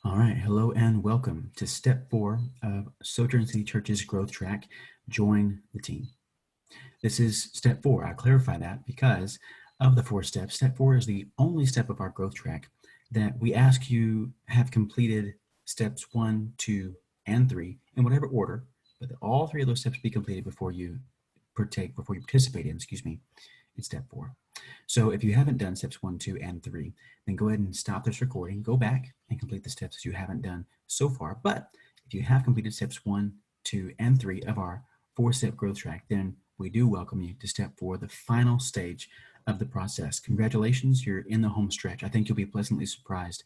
All right, hello and welcome to step 4 of Sojourn City Church's growth track, Join the Team. This is step 4. I'll clarify that because of the 4 steps, step 4 is the only step of our growth track that we ask you have completed steps 1, 2, and 3 in whatever order, but that all 3 of those steps be completed before you participate in step 4. So if you haven't done steps 1, 2, and 3, then go ahead and stop this recording, go back and complete the steps that you haven't done so far. But if you have completed steps 1, 2, and 3 of our 4-step growth track, then we do welcome you to step 4, the final stage of the process. Congratulations, you're in the home stretch. I think you'll be pleasantly surprised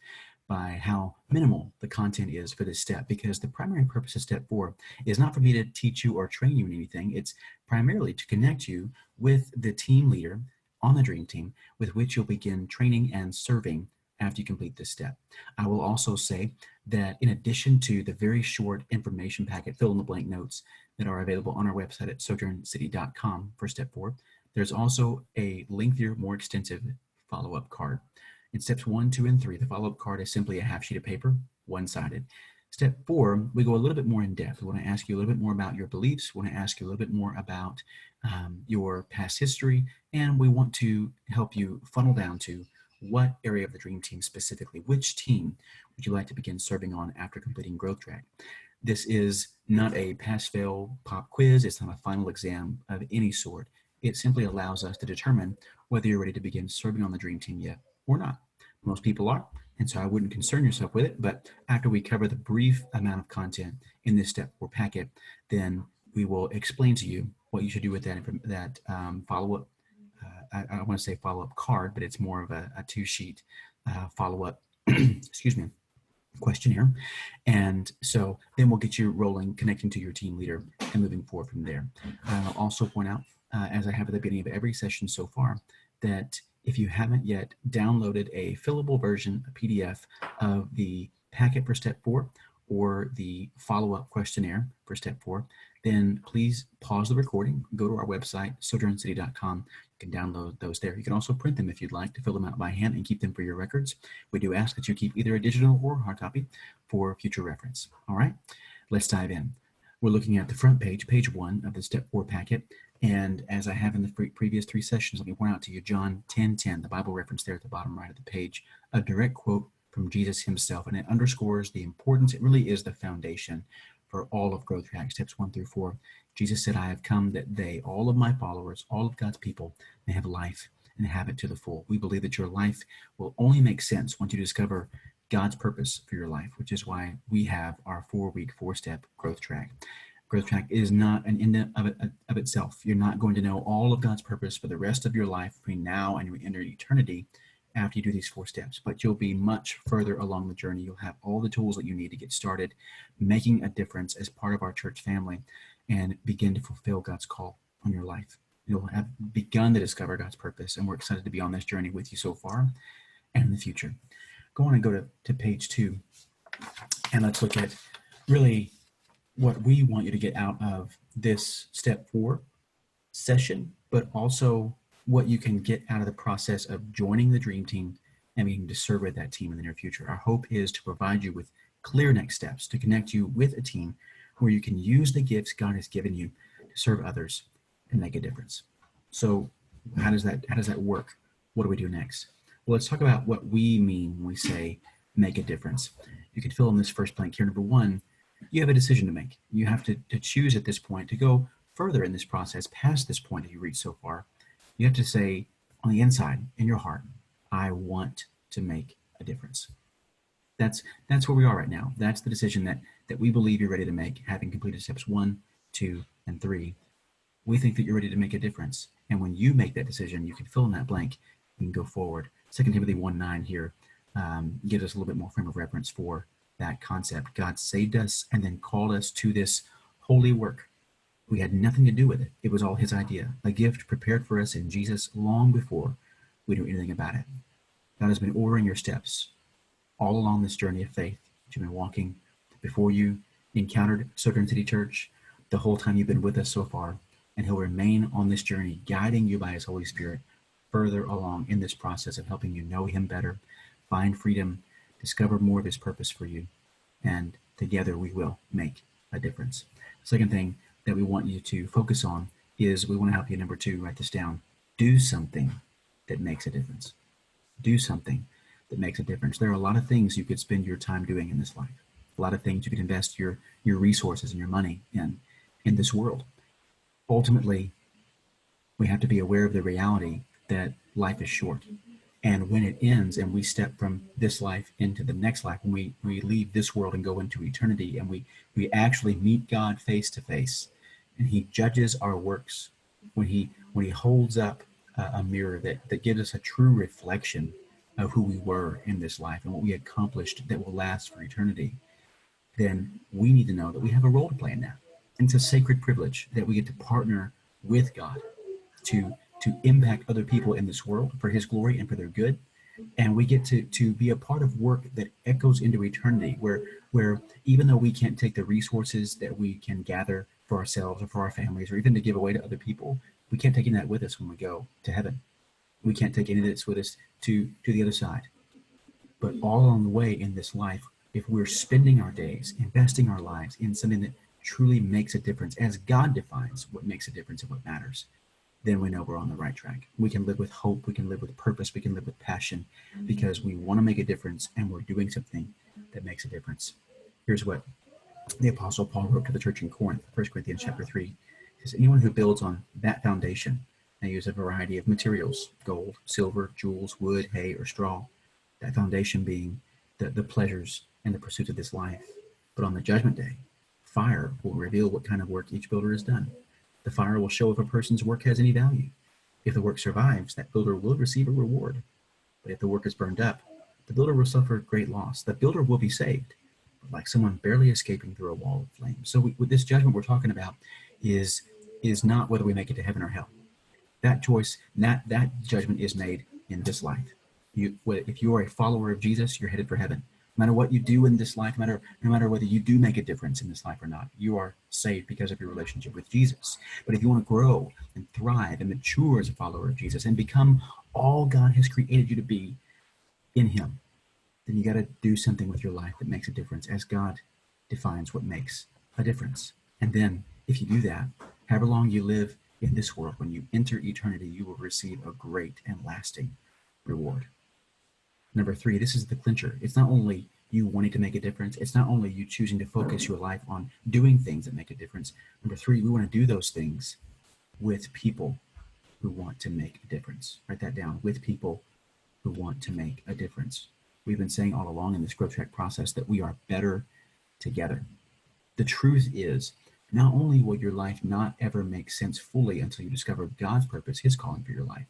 by how minimal the content is for this step, because the primary purpose of step 4 is not for me to teach you or train you in anything. It's primarily to connect you with the team leader on the Dream Team with which you'll begin training and serving after you complete this step. I will also say that in addition to the very short information packet, fill in the blank notes that are available on our website at sojourncity.com for step 4, there's also a lengthier, more extensive follow-up card. In steps 1, 2, and 3, the follow-up card is simply a half sheet of paper, one-sided. Step 4, we go a little bit more in depth. We want to ask you a little bit more about your beliefs. We want to ask you a little bit more about your past history, and we want to help you funnel down to what area of the Dream Team specifically, which team would you like to begin serving on after completing Growth Track. This is not a pass-fail pop quiz. It's not a final exam of any sort. It simply allows us to determine whether you're ready to begin serving on the Dream Team yet or not. Most people are, and so I wouldn't concern yourself with it. But after we cover the brief amount of content in this step 4 packet, then we will explain to you what you should do with that follow-up. I want to say follow-up card, but it's more of a 2-sheet follow-up, excuse me, questionnaire. And so then we'll get you rolling, connecting to your team leader and moving forward from there. I'll also point out, as I have at the beginning of every session so far, that if you haven't yet downloaded a fillable version, a PDF of the packet for step 4 or the follow-up questionnaire for step 4, then please pause the recording, go to our website, sojourncity.com. You can download those there. You can also print them if you'd like to fill them out by hand and keep them for your records. We do ask that you keep either a digital or hard copy for future reference. All right, let's dive in. We're looking at the front page, page 1 of the step 4 packet. And as I have in the previous 3 sessions, let me point out to you John 10:10, the Bible reference there at the bottom right of the page, a direct quote from Jesus himself. And it underscores the importance. It really is the foundation for all of Growth Track, steps 1 through 4. Jesus said, I have come that they, all of my followers, all of God's people, may have life and have it to the full. We believe that your life will only make sense once you discover God's purpose for your life, which is why we have our 4-week, 4-step Growth Track. Growth Track is not an end of itself. You're not going to know all of God's purpose for the rest of your life between now and your enter eternity after you do these 4 steps, but you'll be much further along the journey. You'll have all the tools that you need to get started making a difference as part of our church family and begin to fulfill God's call on your life. You'll have begun to discover God's purpose, and we're excited to be on this journey with you so far and in the future. Go on and go to page 2, and let's look at really what we want you to get out of this step 4 session, but also what you can get out of the process of joining the Dream Team and being to serve with that team in the near future. Our hope is to provide you with clear next steps, to connect you with a team where you can use the gifts God has given you to serve others and make a difference. So how does that work? What do we do next? Well, let's talk about what we mean when we say make a difference. You can fill in this first blank here. Number 1, you have a decision to make. You have to choose at this point to go further in this process, past this point that you reached so far. You have to say on the inside, in your heart, I want to make a difference. That's where we are right now. That's the decision that we believe you're ready to make, having completed steps 1, 2, and 3. We think that you're ready to make a difference. And when you make that decision, you can fill in that blank and go forward. 2 Timothy 1:9 here gives us a little bit more frame of reference for that concept. God saved us and then called us to this holy work. We had nothing to do with it. It was all his idea, a gift prepared for us in Jesus long before we knew anything about it. God has been ordering your steps all along this journey of faith that you've been walking before you encountered Sojourn City Church, the whole time you've been with us so far, and he'll remain on this journey, guiding you by his Holy Spirit further along in this process of helping you know him better, find freedom, Discover more of his purpose for you, and together we will make a difference. Second thing that we want you to focus on is we want to help you, number 2, write this down. Do something that makes a difference. Do something that makes a difference. There are a lot of things you could spend your time doing in this life. A lot of things you could invest your resources and your money in this world. Ultimately, we have to be aware of the reality that life is short. And when it ends and we step from this life into the next life, when we leave this world and go into eternity, and we actually meet God face to face, and he judges our works, when he holds up a mirror that gives us a true reflection of who we were in this life and what we accomplished that will last for eternity, then we need to know that we have a role to play in that. And it's a sacred privilege that we get to partner with God to impact other people in this world for his glory and for their good. And we get to be a part of work that echoes into eternity, where even though we can't take the resources that we can gather for ourselves or for our families or even to give away to other people, we can't take any of that with us when we go to heaven. We can't take any of this with us to the other side. But all along the way in this life, if we're spending our days, investing our lives in something that truly makes a difference, as God defines what makes a difference and what matters, then we know we're on the right track. We can live with hope, we can live with purpose, we can live with passion, because we want to make a difference and we're doing something that makes a difference. Here's what the Apostle Paul wrote to the church in Corinth, 1 Corinthians chapter 3. He says, anyone who builds on that foundation, they use a variety of materials, gold, silver, jewels, wood, hay, or straw, that foundation being the pleasures and the pursuits of this life. But on the judgment day, fire will reveal what kind of work each builder has done. The fire will show if a person's work has any value. If the work survives, that builder will receive a reward. But if the work is burned up, the builder will suffer great loss. The builder will be saved, but like someone barely escaping through a wall of flame. So with this judgment we're talking about is not whether we make it to heaven or hell. That choice, that judgment is made in this life. If you are a follower of Jesus, you're headed for heaven. No matter what you do in this life, no matter whether you do make a difference in this life or not, you are saved because of your relationship with Jesus. But if you want to grow and thrive and mature as a follower of Jesus and become all God has created you to be in him, then you got to do something with your life that makes a difference, as God defines what makes a difference. And then if you do that, however long you live in this world, when you enter eternity, you will receive a great and lasting reward. Number 3, this is the clincher. It's not only you wanting to make a difference. It's not only you choosing to focus your life on doing things that make a difference. Number 3, we want to do those things with people who want to make a difference. Write that down. With people who want to make a difference. We've been saying all along in this growth track process that we are better together. The truth is, not only will your life not ever make sense fully until you discover God's purpose, his calling for your life,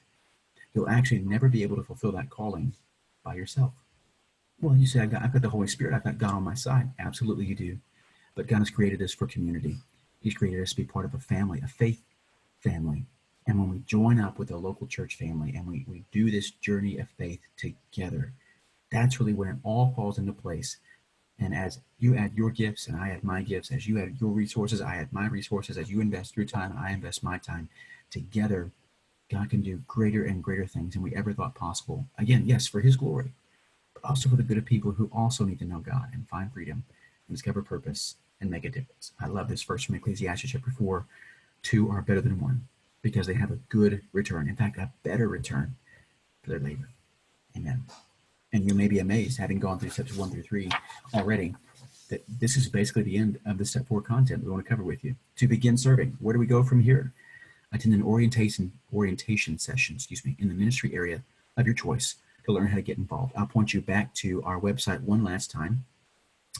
you'll actually never be able to fulfill that calling by yourself. Well, you say, I've got the Holy Spirit, I've got God on my side. Absolutely you do. But God has created us for community. He's created us to be part of a family, a faith family. And when we join up with a local church family and we do this journey of faith together, that's really when it all falls into place. And as you add your gifts and I add my gifts, as you add your resources, I add my resources, as you invest your time and I invest my time, together, God can do greater and greater things than we ever thought possible. Again, yes, for his glory, but also for the good of people who also need to know God and find freedom and discover purpose and make a difference. I love this verse from Ecclesiastes chapter 4. 2 are better than 1 because they have a good return. In fact, a better return for their labor. Amen. And you may be amazed, having gone through steps 1 through 3 already, that this is basically the end of the step 4 content we want to cover with you. To begin serving, where do we go from here? Attend an orientation session, in the ministry area of your choice to learn how to get involved. I'll point you back to our website one last time.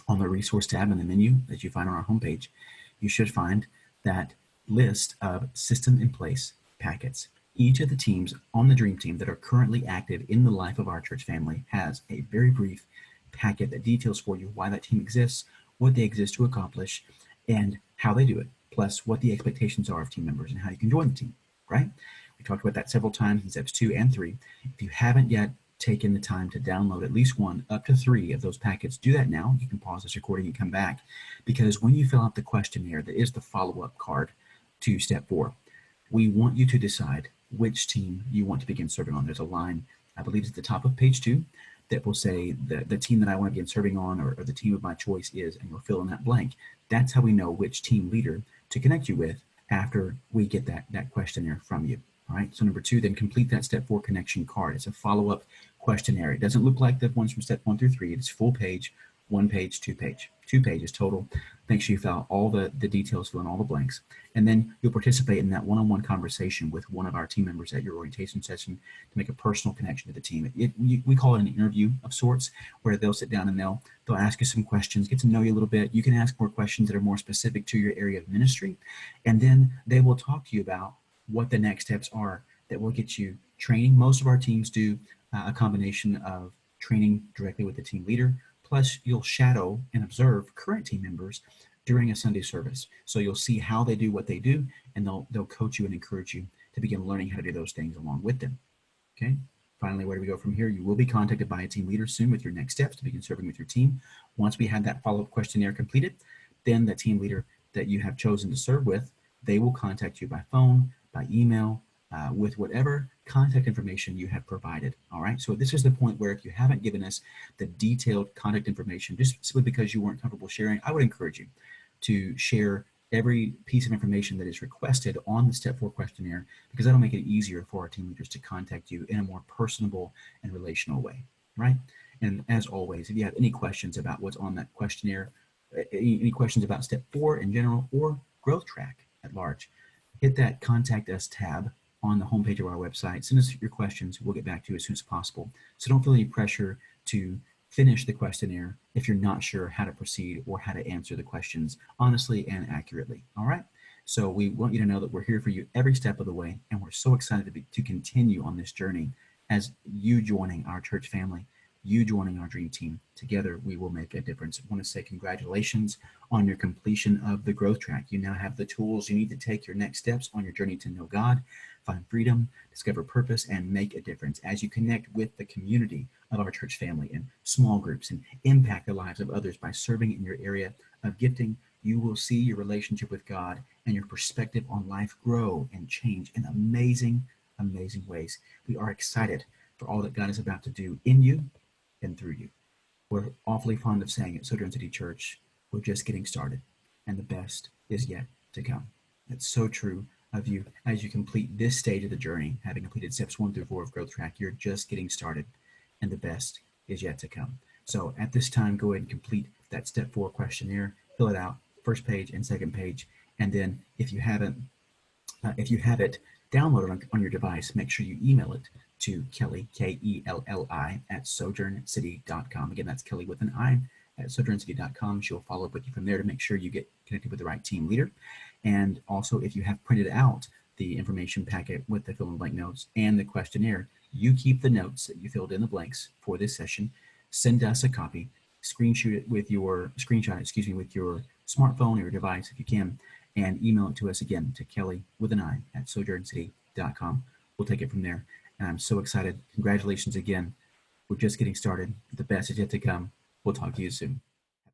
On the resource tab in the menu that you find on our homepage, you should find that list of system in place packets. Each of the teams on the Dream Team that are currently active in the life of our church family has a very brief packet that details for you why that team exists, what they exist to accomplish, and how they do it, plus what the expectations are of team members and how you can join the team, right? We talked about that several times in steps 2 and 3. If you haven't yet taken the time to download at least 1 up to 3 of those packets, do that now. You can pause this recording and come back, because when you fill out the questionnaire that is the follow-up card to step 4, we want you to decide which team you want to begin serving on. There's a line, I believe it's at the top of page 2, that will say the team that I want to begin serving on, or the team of my choice is, and you'll fill in that blank. That's how we know which team leader to connect you with after we get that questionnaire from you. All right. So number 2, then complete that step 4 connection card. It's a follow-up questionnaire. It doesn't look like the ones from step 1 through 3. It's full page, 1 page, 2 page, 2 pages total. Make sure you fill out all the details, fill in all the blanks, and then you'll participate in that one-on-one conversation with one of our team members at your orientation session to make a personal connection to the team. We call it an interview of sorts, where they'll sit down and they'll ask you some questions, get to know you a little bit. You can ask more questions that are more specific to your area of ministry, and then they will talk to you about what the next steps are that will get you training. Most of our teams do a combination of training directly with the team leader, plus you'll shadow and observe current team members during a Sunday service. So you'll see how they do what they do, and they'll coach you and encourage you to begin learning how to do those things along with them. Okay. Finally, where do we go from here? You will be contacted by a team leader soon with your next steps to begin serving with your team. Once we have that follow-up questionnaire completed, then the team leader that you have chosen to serve with, they will contact you by phone, by email, with whatever contact information you have provided. All right. So this is the point where if you haven't given us the detailed contact information, just simply because you weren't comfortable sharing, I would encourage you to share every piece of information that is requested on the step 4 questionnaire, because that'll make it easier for our team leaders to contact you in a more personable and relational way. Right. And as always, if you have any questions about what's on that questionnaire, any questions about step 4 in general or Growth Track at large, hit that Contact Us tab on the homepage of our website. Send us your questions. We'll get back to you as soon as possible. So don't feel any pressure to finish the questionnaire if you're not sure how to proceed or how to answer the questions honestly and accurately. All right. So we want you to know that we're here for you every step of the way, and we're so excited to continue on this journey as you joining our church family, you joining our dream team. Together, we will make a difference. I want to say congratulations on your completion of the Growth Track. You now have the tools you need to take your next steps on your journey to know God, find freedom, discover purpose, and make a difference as you connect with the community of our church family in small groups and impact the lives of others by serving in your area of gifting. You will see your relationship with God and your perspective on life grow and change in amazing, amazing ways. We are excited for all that God is about to do in you and through you. We're awfully fond of saying at Sojourn City Church, we're just getting started, and the best is yet to come. It's so true of you as you complete this stage of the journey, having completed steps 1 through 4 of Growth Track. You're just getting started, and the best is yet to come. So at this time, go ahead and complete that step 4 questionnaire, fill it out, first page and second page, and then if you have it downloaded on your device, make sure you email it to Kelly, Kelli, at sojourncity.com. Again, that's Kelly with an I at sojourncity.com. She'll follow up with you from there to make sure you get connected with the right team leader. And also, if you have printed out the information packet with the fill in the blank notes and the questionnaire, you keep the notes that you filled in the blanks for this session. Send us a copy, screenshot it with your smartphone or your device if you can, and email it to us again to Kelly with an I at sojourncity.com. We'll take it from there. And I'm so excited. Congratulations again. We're just getting started. The best is yet to come. We'll talk to you soon.